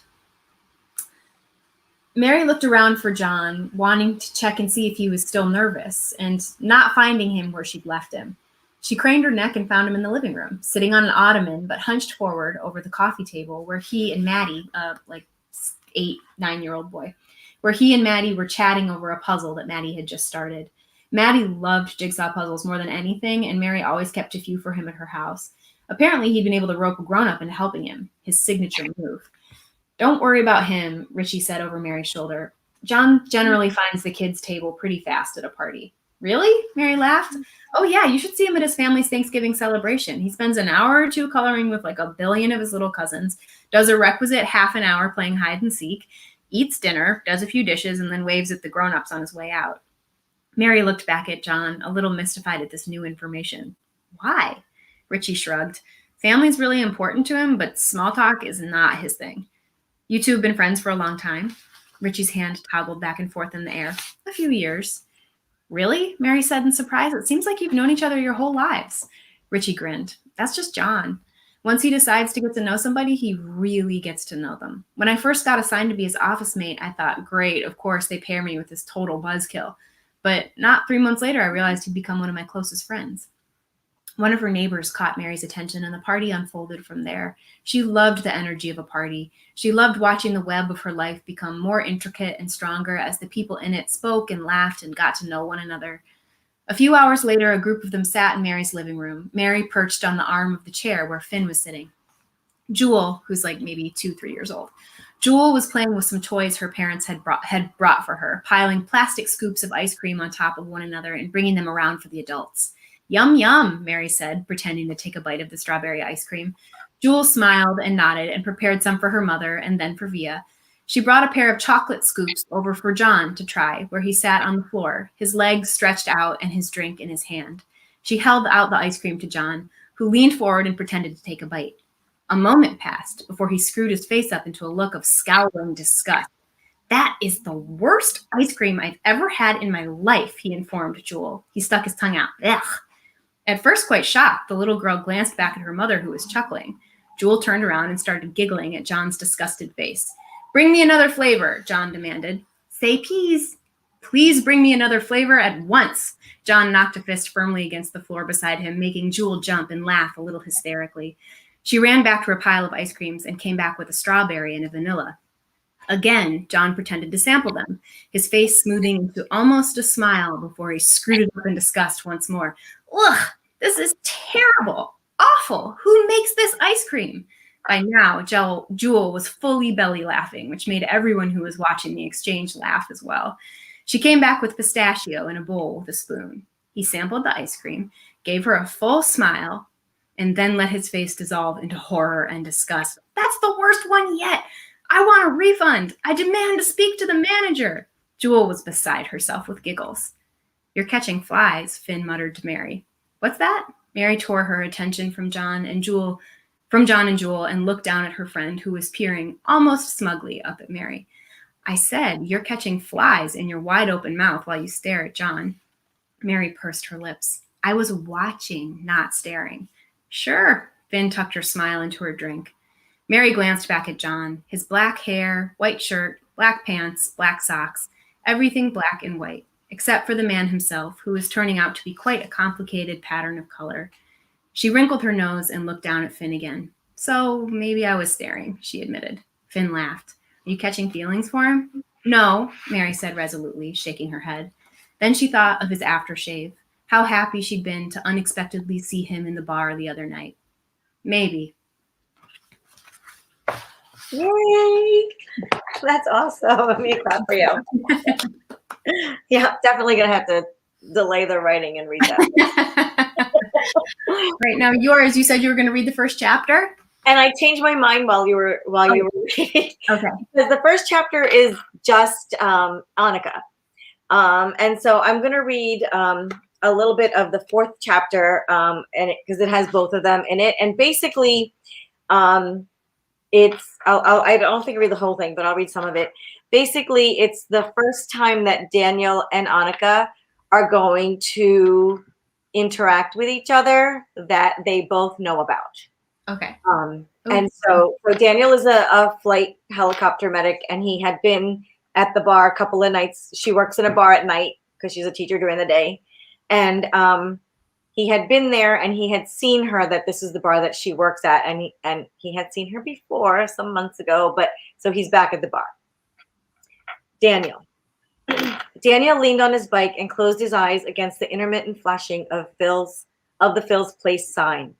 Mary looked around for John, wanting to check and see if he was still nervous, and not finding him where she'd left him. She craned her neck and found him in the living room, sitting on an ottoman, but hunched forward over the coffee table where he and Maddie, like 8-9-year-old boy, where he and Maddie were chatting over a puzzle that Maddie had just started. Maddie loved jigsaw puzzles more than anything, and Mary always kept a few for him at her house. Apparently, he'd been able to rope a grown-up into helping him, his signature move. Don't worry about him, Richie said over Mary's shoulder. John generally finds the kids' table pretty fast at a party. Really? Mary laughed. Oh yeah, you should see him at his family's Thanksgiving celebration. He spends an hour or two coloring with like a billion of his little cousins, does a requisite half an hour playing hide and seek, eats dinner, does a few dishes, and then waves at the grown-ups on his way out. Mary looked back at John, a little mystified at this new information. Why? Richie shrugged. Family's really important to him, but small talk is not his thing. You two have been friends for a long time? Richie's hand toggled back and forth in the air. A few years. Really? Mary said in surprise. It seems like you've known each other your whole lives. Richie grinned. That's just John. Once he decides to get to know somebody, he really gets to know them. When I first got assigned to be his office mate, I thought, great, of course they pair me with this total buzzkill. But not 3 months later, I realized he'd become one of my closest friends. One of her neighbors caught Mary's attention, and the party unfolded from there. She loved the energy of a party. She loved watching the web of her life become more intricate and stronger as the people in it spoke and laughed and got to know one another. A few hours later, a group of them sat in Mary's living room, Mary perched on the arm of the chair where Finn was sitting. Jewel, who's like maybe 2-3 years old, Jewel was playing with some toys her parents had brought for her, piling plastic scoops of ice cream on top of one another and bringing them around for the adults. Yum, yum, Mary said, pretending to take a bite of the strawberry ice cream. Jewel smiled and nodded and prepared some for her mother and then for Via. She brought a pair of chocolate scoops over for John to try, where he sat on the floor, his legs stretched out and his drink in his hand. She held out the ice cream to John, who leaned forward and pretended to take a bite. A moment passed before he screwed his face up into a look of scowling disgust. That is the worst ice cream I've ever had in my life, he informed Jewel. He stuck his tongue out. Ugh. At first quite shocked, the little girl glanced back at her mother, who was chuckling. Jewel turned around and started giggling at John's disgusted face. Bring me another flavor, John demanded. Say please. Please bring me another flavor at once. John knocked a fist firmly against the floor beside him, making Jewel jump and laugh a little hysterically. She ran back to her pile of ice creams and came back with a strawberry and a vanilla. Again, John pretended to sample them, his face smoothing into almost a smile before he screwed it up in disgust once more. Ugh, this is terrible, awful. Who makes this ice cream? By now, Jewel was fully belly laughing, which made everyone who was watching the exchange laugh as well. She came back with pistachio in a bowl with a spoon. He sampled the ice cream, gave her a full smile, and then let his face dissolve into horror and disgust. That's the worst one yet. I want a refund. I demand to speak to the manager. Jewel was beside herself with giggles. You're catching flies, Finn muttered to Mary. What's that? Mary tore her attention from John and Jewel and looked down at her friend, who was peering almost smugly up at Mary. I said, you're catching flies in your wide open mouth while you stare at John. Mary pursed her lips. I was watching, not staring. Sure, Finn tucked her smile into her drink. Mary glanced back at John. His black hair, white shirt, black pants, black socks, everything black and white, except for the man himself, who was turning out to be quite a complicated pattern of color. She wrinkled her nose and looked down at Finn again. So maybe I was staring, she admitted. Finn laughed. Are you catching feelings for him? No, Mary said resolutely, shaking her head. Then she thought of his aftershave, how happy she'd been to unexpectedly see him in the bar the other night. Maybe. Yay! That's awesome. Let me clap for you. Yeah, definitely gonna have to delay the writing and read that. Right now, yours. You said you were going to read the first chapter, and I changed my mind while you were reading. Okay. Because the first chapter is just Annika, and so I'm going to read a little bit of the fourth chapter, and because it has both of them in it, and basically, it's I don't think I read the whole thing, but I'll read some of it. Basically, it's the first time that Daniel and Annika are going to interact with each other that they both know about. Okay. And so Daniel is a flight helicopter medic, and he had been at the bar a couple of nights. She works in a bar at night because she's a teacher during the day. And he had been there, and he had seen her, that this is the bar that she works at. And he had seen her before some months ago, but so he's back at the bar. Daniel leaned on his bike and closed his eyes against the intermittent flashing of the Phil's Place sign.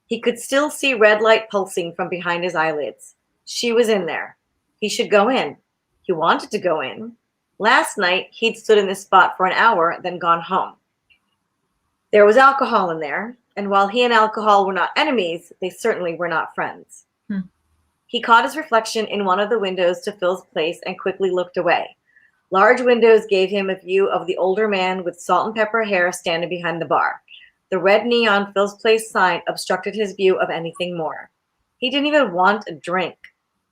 He could still see red light pulsing from behind his eyelids. She was in there. He should go in. He wanted to go in. Last night, he'd stood in this spot for an hour, then gone home. There was alcohol in there, and while he and alcohol were not enemies, they certainly were not friends. He caught his reflection in one of the windows to Phil's place and quickly looked away. Large windows gave him a view of the older man with salt and pepper hair standing behind the bar. The red neon Phil's Place sign obstructed his view of anything more. He didn't even want a drink,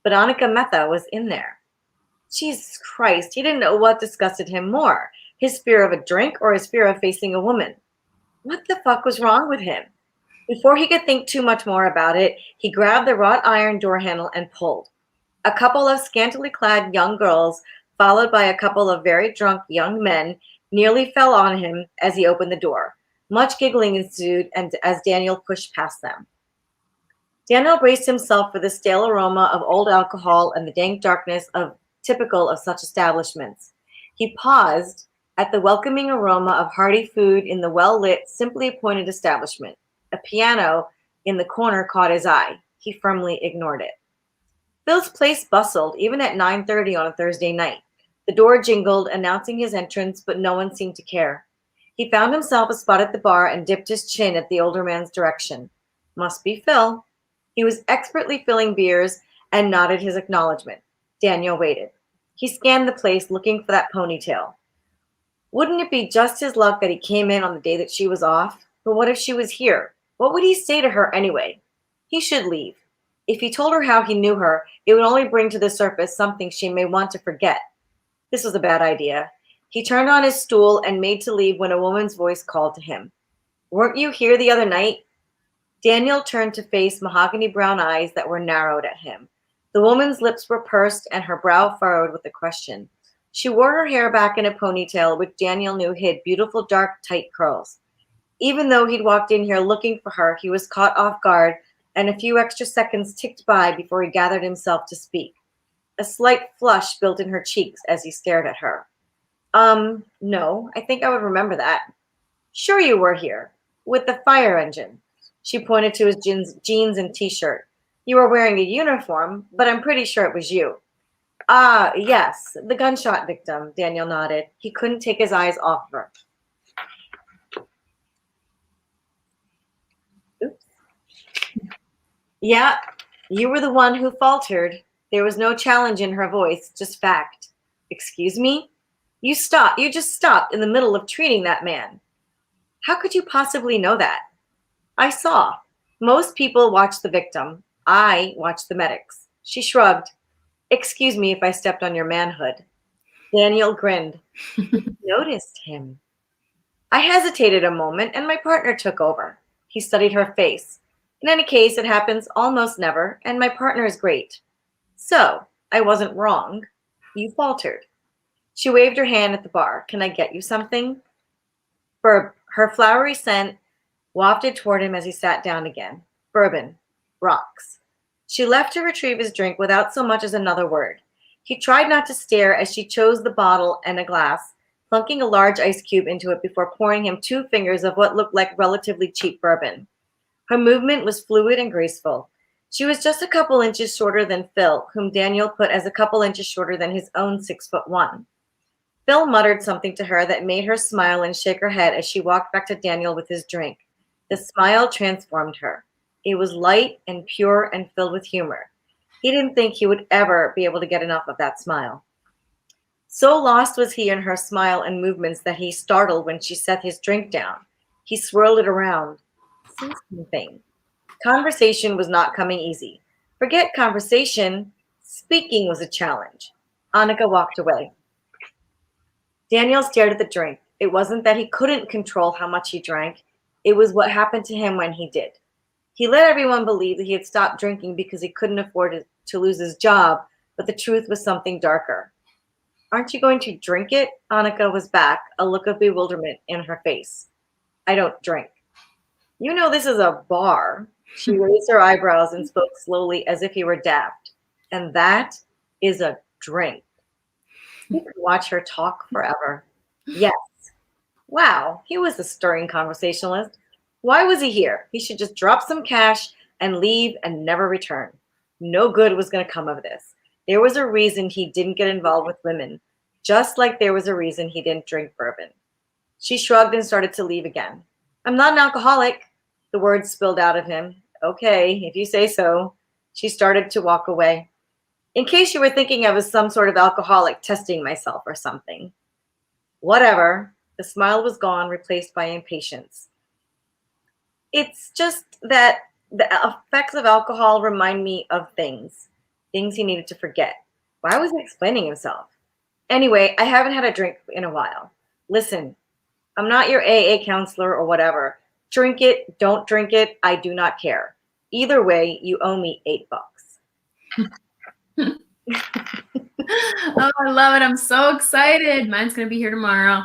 but Annika Mehta was in there. Jesus Christ, he didn't know what disgusted him more, his fear of a drink or his fear of facing a woman. What the fuck was wrong with him? Before he could think too much more about it, he grabbed the wrought iron door handle and pulled. A couple of scantily clad young girls, followed by a couple of very drunk young men, nearly fell on him as he opened the door. Much giggling ensued, and as Daniel pushed past them. Daniel braced himself for the stale aroma of old alcohol and the dank darkness typical of such establishments. He paused at the welcoming aroma of hearty food in the well-lit, simply appointed establishment. A piano in the corner caught his eye. He firmly ignored it. Phil's Place bustled, even at 9:30 on a Thursday night. The door jingled, announcing his entrance, but no one seemed to care. He found himself a spot at the bar and dipped his chin at the older man's direction. Must be Phil. He was expertly filling beers and nodded his acknowledgement. Daniel waited. He scanned the place, looking for that ponytail. Wouldn't it be just his luck that he came in on the day that she was off? But what if she was here? What would he say to her anyway? He should leave. If he told her how he knew her, it would only bring to the surface something she may want to forget. This was a bad idea. He turned on his stool and made to leave when a woman's voice called to him. Weren't you here the other night? Daniel turned to face mahogany brown eyes that were narrowed at him. The woman's lips were pursed and her brow furrowed with a question. She wore her hair back in a ponytail, which Daniel knew hid beautiful dark tight curls. Even though he'd walked in here looking for her, he was caught off guard, and a few extra seconds ticked by before he gathered himself to speak. A slight flush built in her cheeks as he stared at her. No, I think I would remember that. Sure you were here, with the fire engine. She pointed to his jeans and t-shirt. You were wearing a uniform, but I'm pretty sure it was you. Ah, yes, the gunshot victim, Daniel nodded. He couldn't take his eyes off her. Oops. Yeah, you were the one who faltered. There was no challenge in her voice, just fact. Excuse me? You just stopped in the middle of treating that man. How could you possibly know that? I saw. Most people watch the victim. I watch the medics. She shrugged. Excuse me if I stepped on your manhood. Daniel grinned. Noticed him. I hesitated a moment and my partner took over. He studied her face. In any case, it happens almost never, and my partner is great. So, I wasn't wrong. You faltered. She waved her hand at the bar. Can I get you something? Her flowery scent wafted toward him as he sat down again. Bourbon. Rocks. She left to retrieve his drink without so much as another word. He tried not to stare as she chose the bottle and a glass, plunking a large ice cube into it before pouring him 2 fingers of what looked like relatively cheap bourbon. Her movement was fluid and graceful. She was just a couple inches shorter than Phil, whom Daniel put as a couple inches shorter than his own 6'1". Phil muttered something to her that made her smile and shake her head as she walked back to Daniel with his drink. The smile transformed her. It was light and pure and filled with humor. He didn't think he would ever be able to get enough of that smile. So lost was he in her smile and movements that he startled when she set his drink down. He swirled it around. Say something. Conversation was not coming easy. Forget conversation. Speaking was a challenge. Annika walked away. Daniel stared at the drink. It wasn't that he couldn't control how much he drank. It was what happened to him when he did. He let everyone believe that he had stopped drinking because he couldn't afford to lose his job, but the truth was something darker. Aren't you going to drink it? Annika was back, a look of bewilderment in her face. I don't drink. You know this is a bar. She raised her eyebrows and spoke slowly as if he were daft. And that is a drink. You could watch her talk forever. Yes. Wow, he was a stirring conversationalist. Why was he here? He should just drop some cash and leave and never return. No good was going to come of this. There was a reason he didn't get involved with women, just like there was a reason he didn't drink bourbon. She shrugged and started to leave again. I'm not an alcoholic. The words spilled out of him. Okay, if you say so. She started to walk away. In case you were thinking I was some sort of alcoholic testing myself or something. Whatever. The smile was gone, replaced by impatience. It's just that the effects of alcohol remind me of things he needed to forget. Why was he explaining himself? Anyway, I haven't had a drink in a while. Listen, I'm not your AA counselor or whatever. Drink it, don't drink it, I do not care. Either way, you owe me $8. Oh, I love it. I'm so excited. Mine's going to be here tomorrow.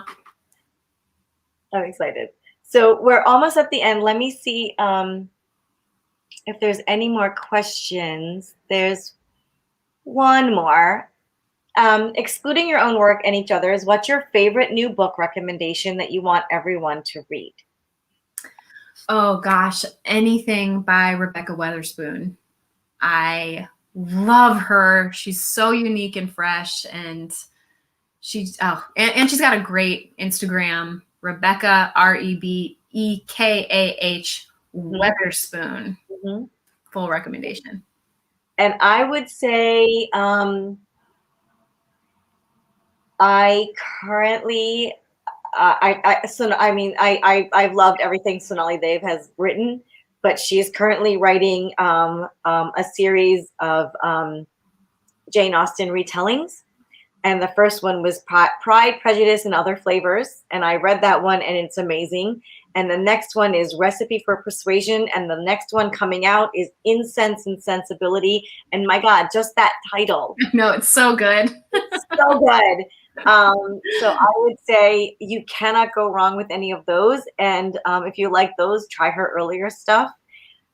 I'm excited. So we're almost at the end. Let me see if there's any more questions. There's one more. Excluding your own work and each other's, what's your favorite new book recommendation that you want everyone to read? Oh gosh, anything by Rebecca Weatherspoon. I love her. She's so unique and fresh, and she's she's got a great Instagram, Rebecca Rebekah Weatherspoon. Mm-hmm. Full recommendation. And I would say I currently I've loved everything Sonali Dev has written, but she is currently writing a series of Jane Austen retellings. And the first one was Pride, Prejudice, and Other Flavors. And I read that one, and it's amazing. And the next one is Recipe for Persuasion. And the next one coming out is Incense and Sensibility. And my God, just that title. No, it's so good. It's so good. So I would say you cannot go wrong with any of those. And if you like those, try her earlier stuff.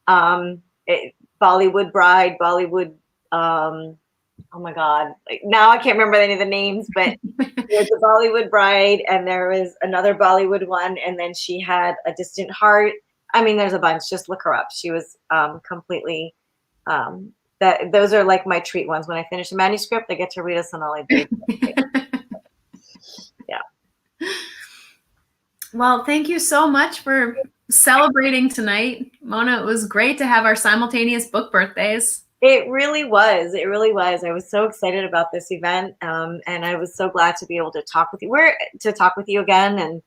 Bollywood Bride, Bollywood, oh my God, now I can't remember any of the names, but there's a Bollywood Bride and there was another Bollywood one. And then she had A Distant Heart. I mean, there's a bunch, just look her up. She was completely, those are like my treat ones. When I finish a manuscript, I get to read a Sonali Dev. Yeah. Well, thank you so much for celebrating tonight, Mona. It was great to have our simultaneous book birthdays. It really was. It really was. I was so excited about this event, and I was so glad to be able to talk with you. To talk with you again, and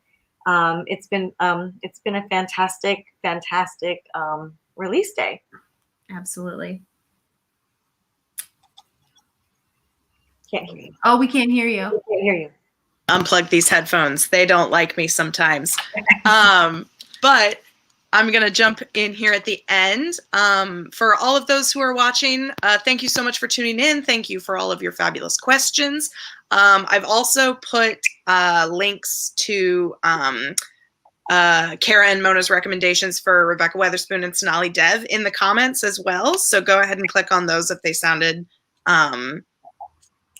it's been a fantastic release day. Absolutely. Can't hear you. Oh, we can't hear you. We can't hear you. Unplug these headphones. They don't like me sometimes. But I'm going to jump in here at the end. For all of those who are watching, thank you so much for tuning in. Thank you for all of your fabulous questions. I've also put links to Cara and Mona's recommendations for Rebecca Weatherspoon and Sonali Dev in the comments as well. So go ahead and click on those if they sounded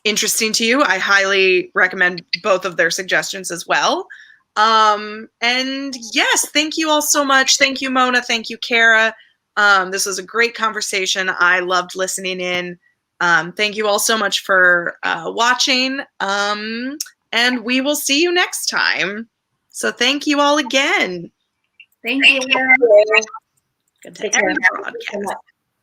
interesting to you. I highly recommend both of their suggestions as well. And yes, thank you all so much. Thank you, Mona. Thank you, Cara. This was a great conversation. I loved listening in. Thank you all so much for watching. And we will see you next time. So thank you all again. Thank you. Thank you. Good to Take care. end the Thank you so broadcast. much.